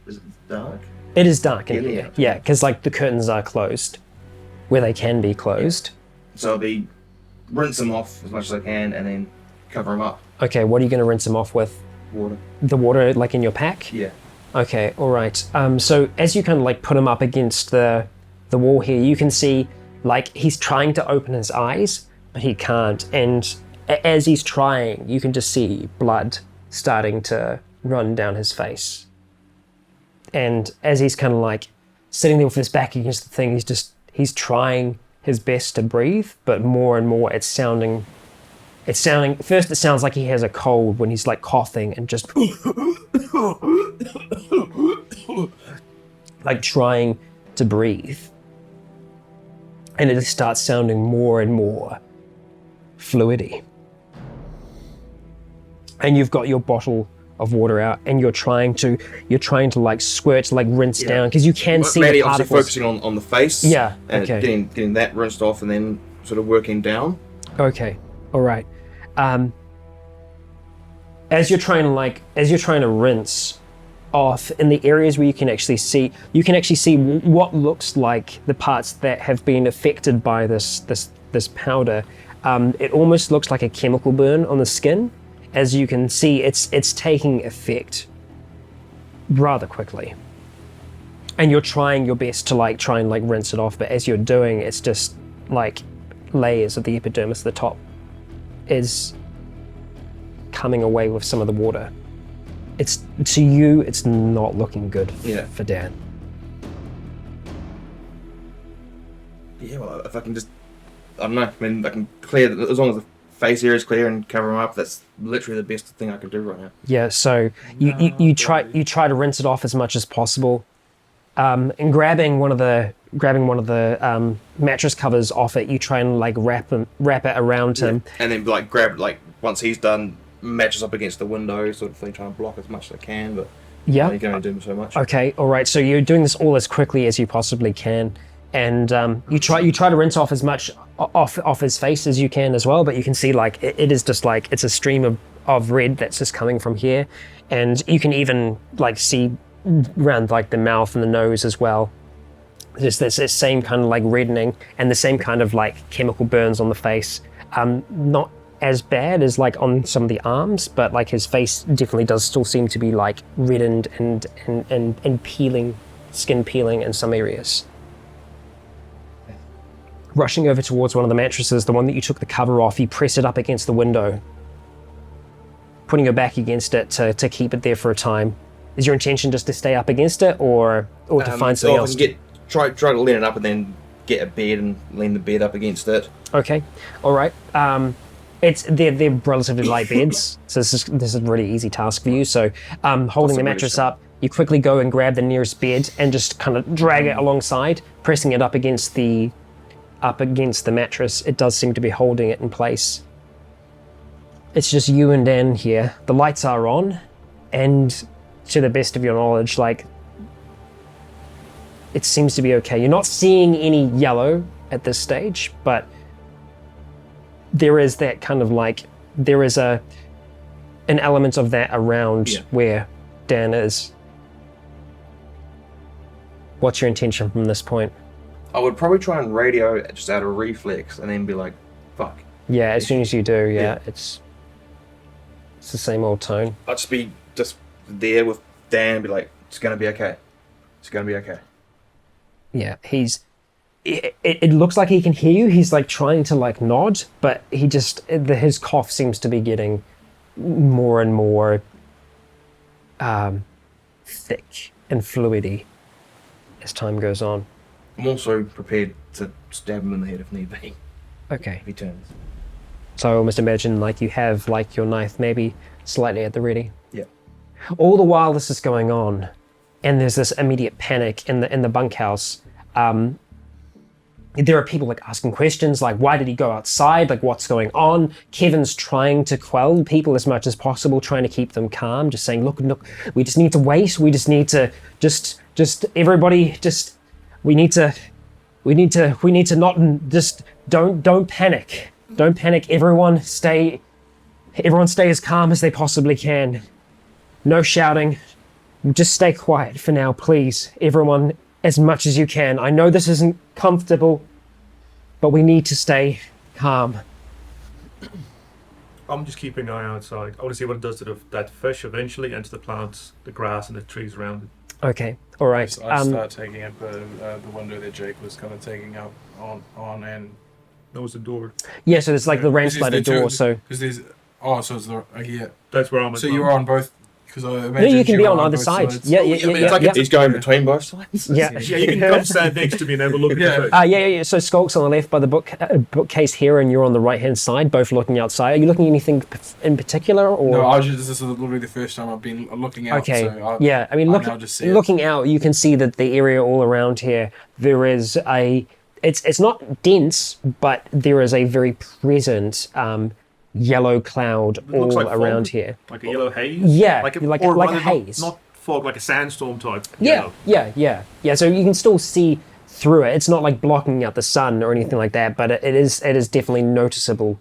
Is it dark? it is dark in Yeah, here. yeah. Yeah, because like the curtains are closed, where they can be closed. So I'll be rinse him off as much as I can, and then cover him up. Okay, what are you going to rinse him off with? Water. The water, like in your pack? Yeah. Okay, all right. So as you kind of like put him up against the wall here, you can see like he's trying to open his eyes, but he can't. And as he's trying, you can just see blood starting to run down his face. And as he's kind of like sitting there with his back against the thing, he's trying his best to breathe, but more and more it's sounding. First it sounds like he has a cold when he's like coughing and just like trying to breathe. And it starts sounding more and more fluidy. And you've got your bottle water out, and you're trying to like squirt, like rinse down, because you can see Mainly the obviously particles. focusing on the face. Yeah, And okay. getting that rinsed off, and then sort of working down. Okay, all right. As you're trying to rinse off in the areas where you can actually see what looks like the parts that have been affected by this powder. It almost looks like a chemical burn on the skin. As you can see, it's taking effect rather quickly, and you're trying your best to like try and like rinse it off. But as you're doing, it's just like layers of the epidermis at the top is coming away with some of the water. It's to you, it's not looking good for Dan. Yeah, well, if I can just, I don't know. I mean, I can clear as long as the face area is clear and cover them up. That's literally the best thing I can do right now. Yeah, so you try to rinse it off as much as possible, and grabbing one of the mattress covers off it. You try and like wrap it around him. And then like grab, like once he's done, matches up against the window sort of thing, trying to block as much as I can. But Yeah. you can only do so much. Okay, all right. So you're doing this all as quickly as you possibly can, and you try to rinse off as much off his face as you can as well. But you can see like it is just like it's a stream of red that's just coming from here, and you can even like see around like the mouth and the nose as well. There's this same kind of like reddening and the same kind of like chemical burns on the face. Not as bad as like on some of the arms, but like his face definitely does still seem to be like reddened and peeling, skin peeling in some areas. Rushing over towards one of the mattresses, the one that you took the cover off, you press it up against the window, putting your back against it to keep it there for a time. Is your intention just to stay up against it, or to find something else? Try to lean it up and then get a bed and lean the bed up against it. Okay, all right. They're relatively light beds, so this is a really easy task for you. So, holding the mattress up, you quickly go and grab the nearest bed and just kind of drag it alongside, pressing it up against the mattress. It does seem to be holding it in place. It's just you and Dan here. The lights are on, and to the best of your knowledge, like, it seems to be okay. You're not seeing any yellow at this stage, but there is that kind of like, there is an element of that around where Dan is. What's your intention from this point? I would probably try and radio just out of reflex and then be like, fuck. Yeah, as soon as you do, it's the same old tone. I'd just be just there with Dan and be like, it's going to be okay. It's going to be okay. Yeah, it looks like he can hear you. He's like trying to like nod, but his cough seems to be getting more and more thick and fluidy as time goes on. I'm also prepared to stab him in the head if need be, Okay. if he turns. So I almost imagine like you have like your knife maybe slightly at the ready. Yeah. All the while this is going on, and there's this immediate panic in the bunkhouse. There are people like asking questions like, why did he go outside? Like, what's going on? Kevin's trying to quell people as much as possible, trying to keep them calm, just saying, look, we just need to wait. We just need to everybody we need to not just don't panic. Don't panic. Everyone stay as calm as they possibly can. No shouting. Just stay quiet for now, please. Everyone, as much as you can. I know this isn't comfortable, but we need to stay calm. I'm just keeping an eye outside. I want to see what it does to that fish eventually, and to the plants, the grass, and the trees around it. Okay, all right. I start taking up the window that Jake was kind of taking up on and That was the door. Yeah, so there's like the rain Because slider there's the door, two- so... because there's so it's the yeah. That's where I'm at. So you're on both. Because I No, imagine you can be you're on either both side. sides. Yeah. It's like he's going between both sides. Yeah. Yeah, you can come stand next to me and have a look at the fish. Yeah. So Skulk's on the left by the bookcase here, and you're on the right-hand side, both looking outside. Are you looking at anything in particular, or...? No, this is literally the first time I've been looking out. Okay. So I mean, now just see it. looking out, you can see that the area all around here, there is it's not dense, but there is a very present yellow cloud It looks all like fog. around here. Like a yellow haze? Yeah, Like like or a rather haze. Not fog, like a sandstorm type. Yeah, yellow. yeah. So you can still see through it. It's not like blocking out the sun or anything like that, but it is definitely noticeable.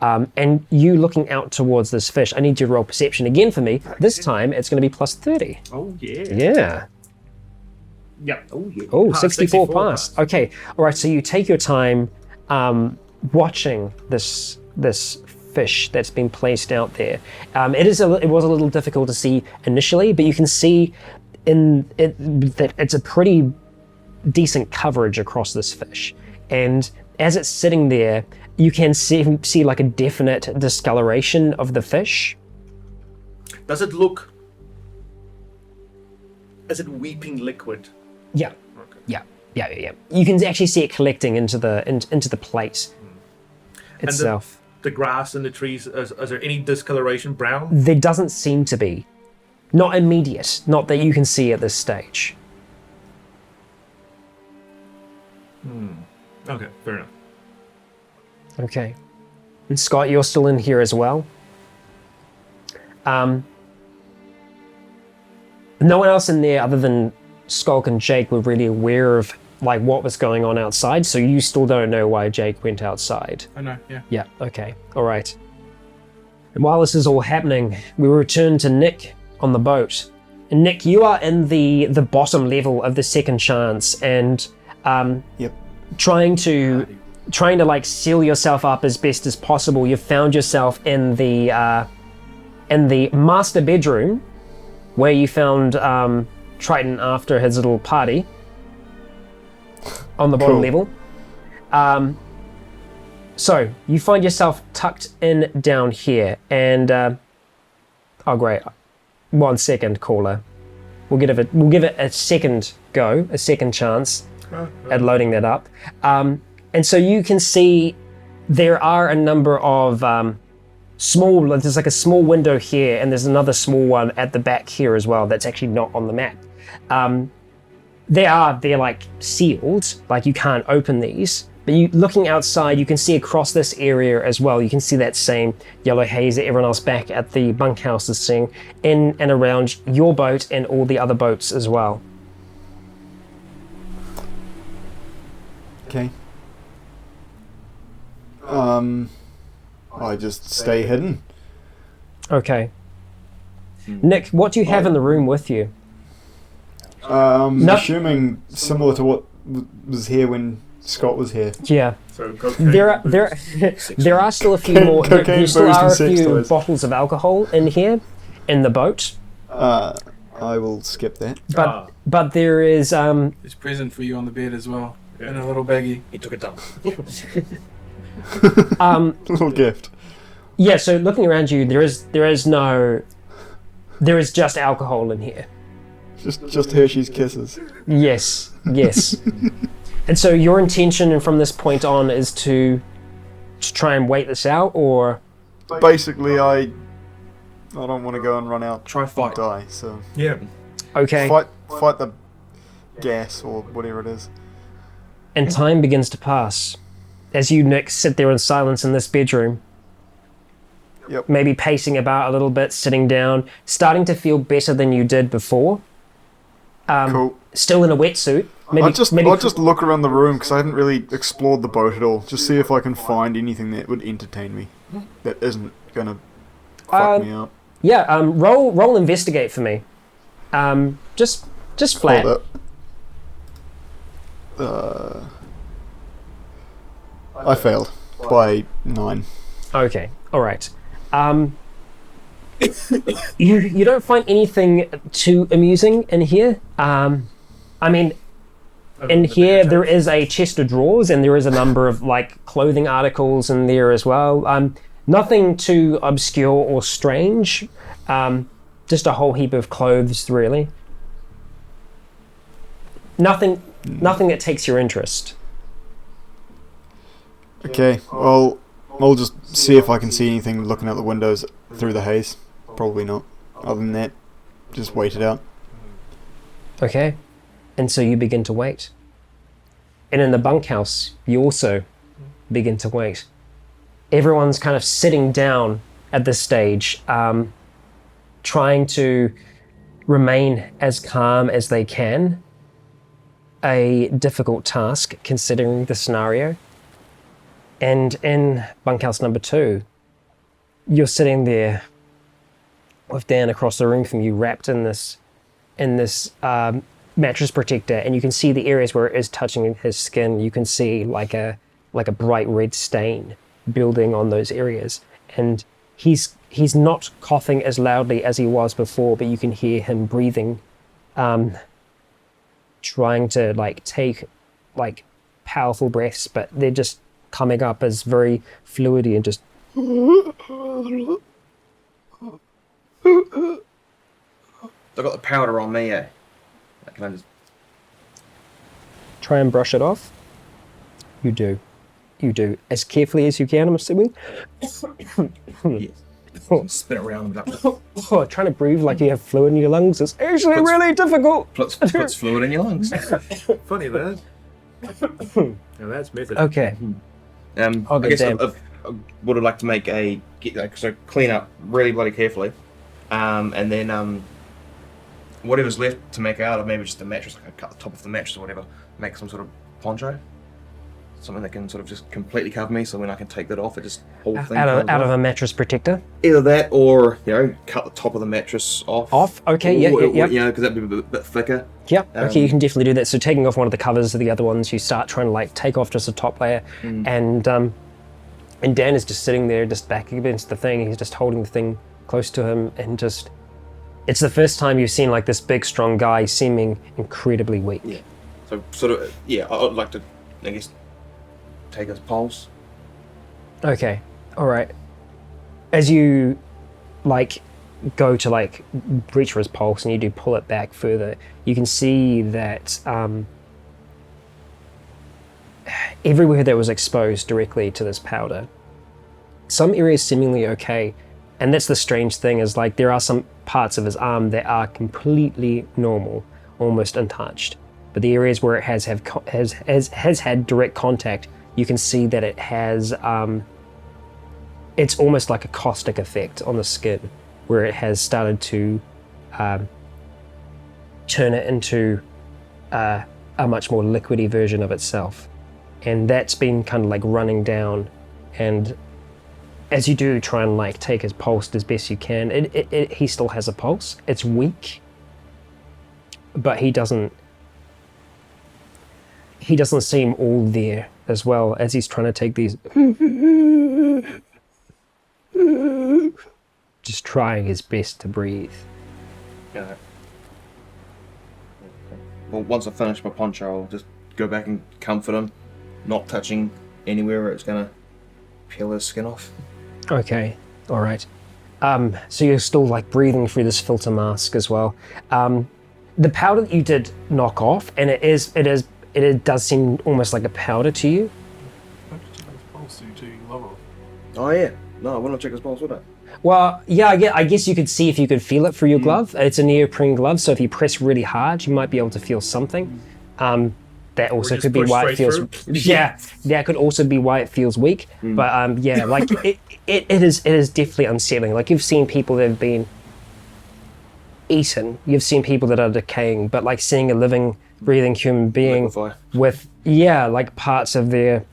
And you looking out towards this fish, I need you to roll perception again for me. This time it's going to be plus 30. Oh, yeah. Yeah. Yeah. Oh, yeah. Oh, Pass, 64 pass. Okay. All right. So you take your time watching this fish that's been placed out there. It was a little difficult to see initially, but you can see that it's a pretty decent coverage across this fish. And as it's sitting there, you can see like a definite discoloration of the fish. Does it look... Is it weeping liquid? Yeah. Yeah. You can actually see it collecting into the plate itself. The grass and the trees, is there any discoloration brown? There doesn't seem to be. Not immediate. Not that you can see at this stage. Okay, fair enough. Okay. And Scott, you're still in here as well. No one else in there other than Skulk and Jake were really aware of like what was going on outside, so you still don't know why Jake went outside. I know, yeah. Yeah, okay. All right. And while this is all happening, we return to Nick on the boat. And Nick, you are in the bottom level of the second chance and Yep. trying to like seal yourself up as best as possible. You've found yourself in the master bedroom where you found Triton after his little party on the bottom Cool. level. So you find yourself tucked in down here, and oh great, 1 second, caller. We'll give it a second go, a second chance at loading that up. And so you can see there are a number of there's like a small window here, and there's another small one at the back here as well that's actually not on the map. They're like sealed, like you can't open these, but you looking outside, you can see across this area as well. You can see that same yellow haze that everyone else back at the bunkhouse is seeing in and around your boat and all the other boats as well. Okay. I just stay hidden. Okay. Nick, what do you have in the room with you? Assuming similar to what was here when Scott was here. Yeah. So cocaine, There are still a few more. There still booze, are a and sex few toys. bottles of alcohol in here, in the boat. I will skip that. But there is There's present for you on the bed as well. In a little baggie. He took it down. Little gift. yeah. So looking around you, there is just alcohol in here. Just Hershey's Kisses. Yes. And so your intention from this point on is to try and wait this out, or Basically, I don't want to go and run out Try and fight. die. So Yeah. okay. fight the gas or whatever it is. And time begins to pass as you, Nick, sit there in silence in this bedroom. Yep. Maybe pacing about a little bit, sitting down, starting to feel better than you did before. Cool. Still in a wetsuit. I'll just look around the room because I hadn't really explored the boat at all. Just see if I can find anything that would entertain me. That isn't gonna fuck me up. Yeah. Roll investigate for me. Just flat. Hold up. I failed by 9. Okay. All right. You don't find anything too amusing in here. I mean, in here there is a chest of drawers and there is a number of like clothing articles in there as well. Nothing too obscure or strange. Just a whole heap of clothes, really. Nothing that takes your interest. Okay, well, I'll just see if I can see anything looking out the windows through the haze. Probably not. Other than that, just wait it out. Okay. And so you begin to wait. And in the bunkhouse, you also begin to wait. everyone's kind of sitting down at this stage, trying to remain as calm as they can. A difficult task considering the scenario. And in bunkhouse number 2, you're sitting there with Dan across the room from you, wrapped in this mattress protector, and you can see the areas where it is touching his skin. You can see like a bright red stain building on those areas, and he's not coughing as loudly as he was before, but you can hear him breathing, trying to like take like powerful breaths, but they're just coming up as very fluidy and just I got the powder on me, eh? Like, can I just... try and brush it off. You do as carefully as you can, I'm assuming. Yes. Spin it around and Oh, trying to breathe like you have fluid in your lungs is actually really difficult. puts fluid in your lungs. Funny that. Now that's method. Okay. I good guess damn. I would have liked to make so clean up really bloody carefully, and then whatever's left to make out of, maybe just a mattress, like I cut the top of the mattress or whatever, make some sort of poncho, something that can sort of just completely cover me, so when I can take that off, it just whole thing Out comes of off. a mattress protector. Either that, or cut the top of the mattress off. Off? Okay, yeah. Because that'd be a bit thicker. Yeah, okay, you can definitely do that. So taking off one of the covers of the other ones, you start trying to like take off just the top layer, and Dan is just sitting there, just back against the thing. He's just holding the thing close to him, and just, it's the first time you've seen like this big, strong guy seeming incredibly weak. Yeah. So sort of, I'd like to, I guess, take his pulse. Okay, all right. As you like go to like reach for his pulse and you do pull it back further, you can see that everywhere that was exposed directly to this powder, some areas seemingly okay, and that's the strange thing, is like there are some parts of his arm that are completely normal, almost untouched, but the areas where it has had direct contact, you can see that it has it's almost like a caustic effect on the skin, where it has started to turn it into a much more liquidy version of itself. And that's been kind of like running down, and as you do try and like take his pulse as best you can, he still has a pulse. It's weak, but he doesn't seem all there as well, as he's trying to take these just trying his best to breathe. Yeah. Well, once I finish my poncho, I'll just go back and comfort him, not touching anywhere where it's gonna peel his skin off. Okay, all right. So you're still like breathing through this filter mask as well. The powder that you did knock off, and it does seem almost like a powder to you. Oh yeah. No, I wouldn't check his pulse, would I? Well, yeah, I guess you could see if you could feel it through your glove. It's a neoprene glove, so if you press really hard, you might be able to feel something. That also just could be push why it straight feels. through. Yeah, that could also be why it feels weak. But yeah, like it is definitely unsettling. Like you've seen people that have been eaten, you've seen people that are decaying, but like seeing a living, breathing human being Liquefy. with like parts of their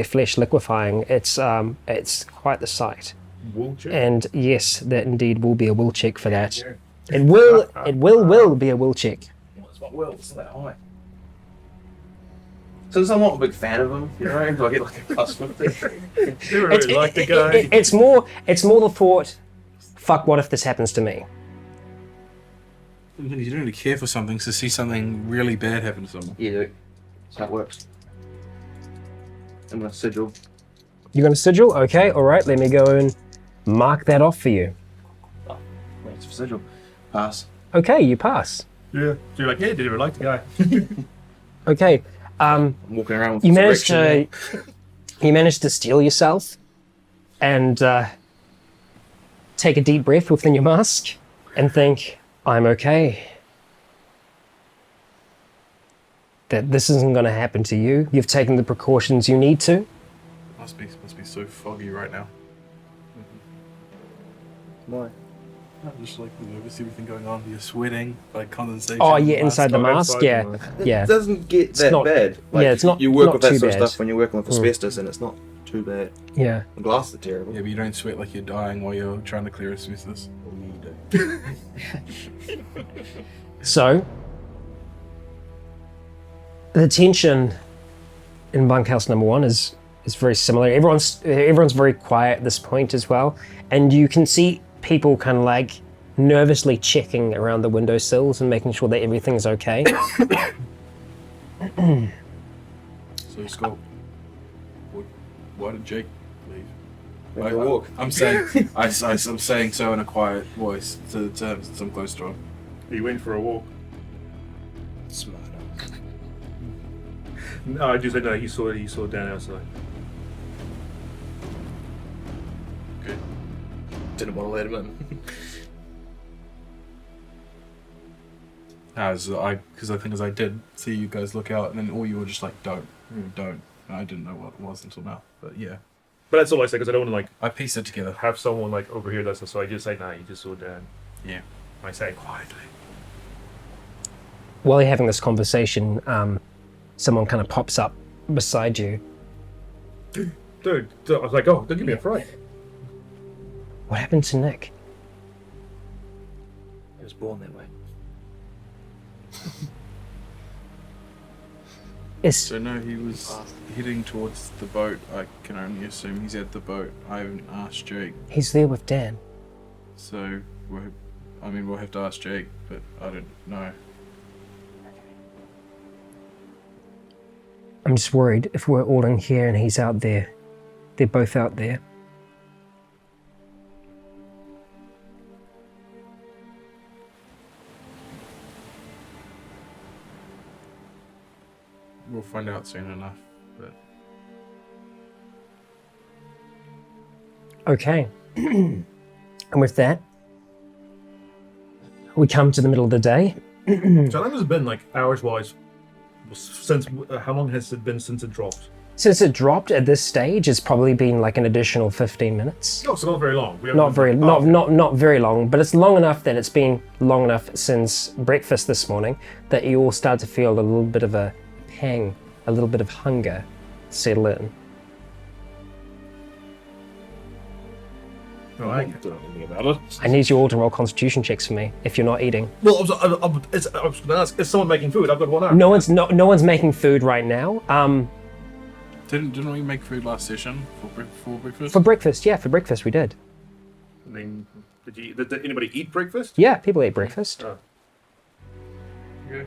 flesh liquefying, it's quite the sight. Wool check. And yes, that indeed will be a will check for that. It will be a will check. Well, it's not well, it's that high. Since I'm not a big fan of him, do I get like a plus 50? You really like the guy. It's more the thought, fuck, what if this happens to me? You don't really care for something to see something really bad happen to someone. Yeah, that's how it works. I'm gonna sigil. You're going to sigil? Okay, all right, let me go and mark that off for you. Wait for sigil. Pass. Okay, you pass. Yeah. So you're like, yeah, did you ever like the guy? Okay, I'm walking around with you direction. managed to steel yourself and take a deep breath within your mask and think, I'm okay. That this isn't going to happen to you. You've taken the precautions you need to. Must be so foggy right now. Why? Just like with everything going on, you're sweating, like condensation. Oh yeah, inside the mask. outside Yeah, the mask. yeah. It doesn't get that not- bad. yeah, it's not- You work not with that too sort of bad. stuff when you're working with asbestos, and it's not too bad. Yeah. The glass is terrible. Yeah, but you don't sweat like you're dying while you're trying to clear asbestos. You do. So, the tension in bunkhouse number 1 is very similar. Everyone's very quiet at this point as well, and you can see people kind of like nervously checking around the windowsills and making sure that everything's okay. So Scott, why did Jake leave? Went for a walk. I'm saying, I'm saying so in a quiet voice to some close to him. He went for a walk. Smart. No, I just said no. He saw Dan outside. Good. Didn't want to let him in. Because I think I did see you guys look out, and then all you were just like, don't. And I didn't know what it was until now. But yeah, But that's all I say because I don't want to I pieced it together. have someone overhear this. So I just say, nah, you just saw Dan. Yeah. I say it quietly. While you're having this conversation, someone kind of pops up beside you. Dude, I was like, oh, don't give me a fright. What happened to Nick? He was born that way. So no, he was heading towards the boat. I can only assume he's at the boat. I haven't asked Jake, He's there with Dan. so we'll have to ask Jake, but I don't know. I'm just worried if we're all in here and he's out there. They're both out there. We'll find out soon enough. But Okay. And with that, we come to the middle of the day. So how long has it been, hours-wise? Since how long has it been since it dropped? Since it dropped at this stage, it's probably been like an additional 15 minutes. No, so not very long. Not very, not very long, but it's long enough that it's been long enough since breakfast this morning that you all start to feel a little bit of a pang, a little bit of hunger settle in. No, I can't do anything about it. I need you all to roll constitution checks for me if you're not eating. Well, I was going to ask, is someone making food? I've got 1 hour. No one's making food right now. didn't we make food last session for breakfast? For breakfast we did. I mean, did anybody eat breakfast? Yeah, people ate breakfast. Oh. Yeah.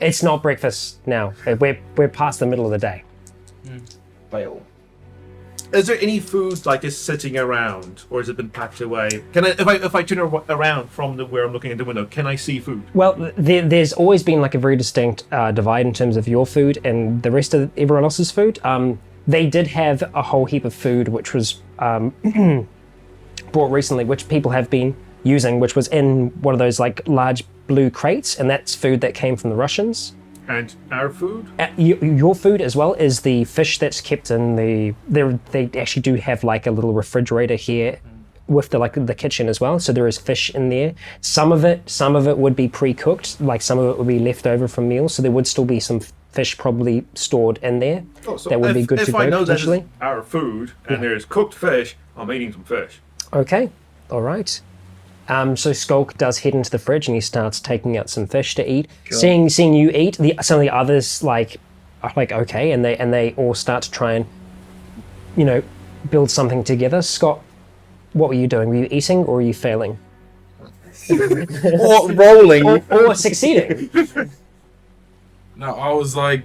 It's not breakfast now. We're past the middle of the day. Fail. Is there any food just sitting around, or has it been packed away? Can I, if I turn around from where I'm looking at the window, can I see food? Well, there's always been a very distinct divide in terms of your food and the rest of everyone else's food. They did have a whole heap of food which was brought recently, which people have been using, which was in one of those large blue crates, and that's food that came from the Russians. And our food? Your food as well is the fish that's kept in they actually do have a little refrigerator here with the kitchen as well, so there is fish in there. Some of it would be pre-cooked, some of it would be left over from meals, so there would still be some fish probably stored in there. Oh, so that would be good to if go I know that potentially. is our food and there's cooked fish, I'm eating some fish. Okay, all right. So Skulk does head into the fridge and he starts taking out some fish to eat. Cool. Seeing you eat, some of the others are okay, and they all start to try and build something together. Scott, what were you doing? Were you eating or were you failing? Or rolling. Or succeeding? No, I was like,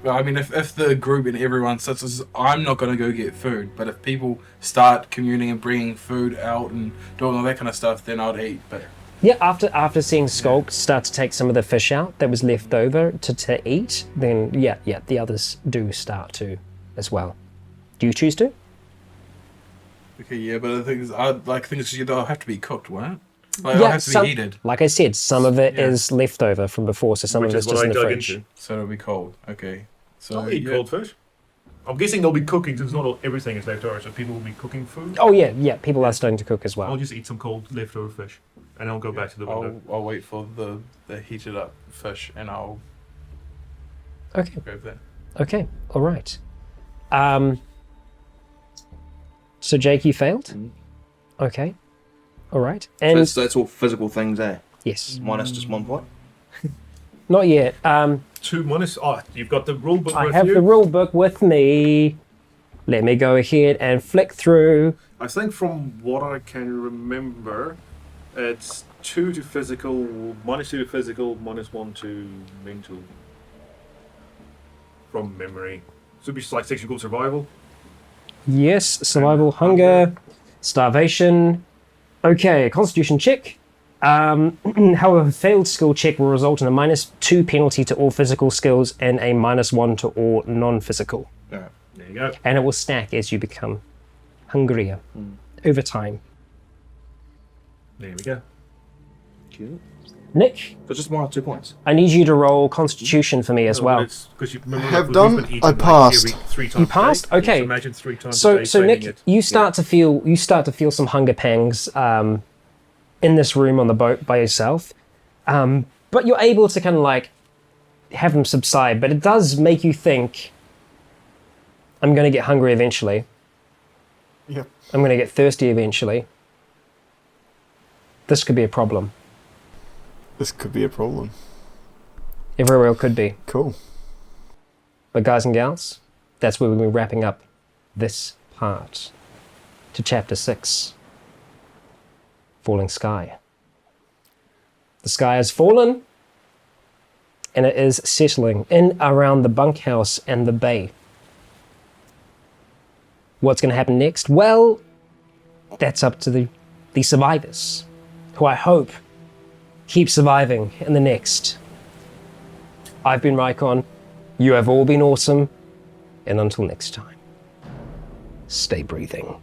if the group and everyone sits, I'm not going to go get food. But if people start communing and bringing food out and doing all that kind of stuff, then I'd eat. But Yeah, after seeing Skulk start to take some of the fish out that was left over to eat, then yeah, the others do start to as well. Do you choose to? okay, yeah, but the thing is, they'll have to be cooked, won't it? They'll have to be heated, Like I said, some of it Yeah. is left over from before, so some Which of it's is just what in I the dug fridge. into. so it'll be cold. Okay, so I'll eat yeah. cold fish. I'm guessing they'll be cooking since not all, everything is left over, so people will be cooking food. Oh yeah, people are starting to cook as I'll well. just eat some cold leftover fish, and I'll go back to the window. I'll wait for the heated up fish and I'll Okay, grab that. okay, all right. So Jake, you failed? Okay, all right. And That's all physical things, eh? yes, Minus just 1 point. not yet. 2 minus. Oh, you've got the rule book I with have you. the rule book with me. Let me go ahead and flick through. I think from what I can remember, it's 2 to physical, -2 to physical, -1 to mental. From memory. So it'd be like 6 equal survival. Yes, survival, hunger, starvation. Okay, constitution check. However, a failed skill check will result in a -2 penalty to all physical skills and a -1 to all non-physical. There you go. And it will stack as you become hungrier over time. There we go. Cute. Nick, So just -2 points. I need you to roll constitution for me as well. Because you remember Have we've done. been eating, I like, passed. every 3 times You a day. passed? Okay. So imagine 3 times a So, day so training Nick, it. you start to feel some hunger pangs in this room on the boat by yourself, but you're able to kind of like have them subside. But it does make you think, I'm going to get hungry eventually. Yep. I'm going to get thirsty eventually. This could be a problem. This could be a problem. It very well could be. Cool. But guys and gals, that's where we'll be wrapping up this part to chapter 6. Falling sky. The sky has fallen, and it is settling in around the bunkhouse and the bay. What's going to happen next? Well, that's up to the survivors, who I hope keep surviving in the next. I've been Raikon. You have all been awesome. And until next time, stay breathing.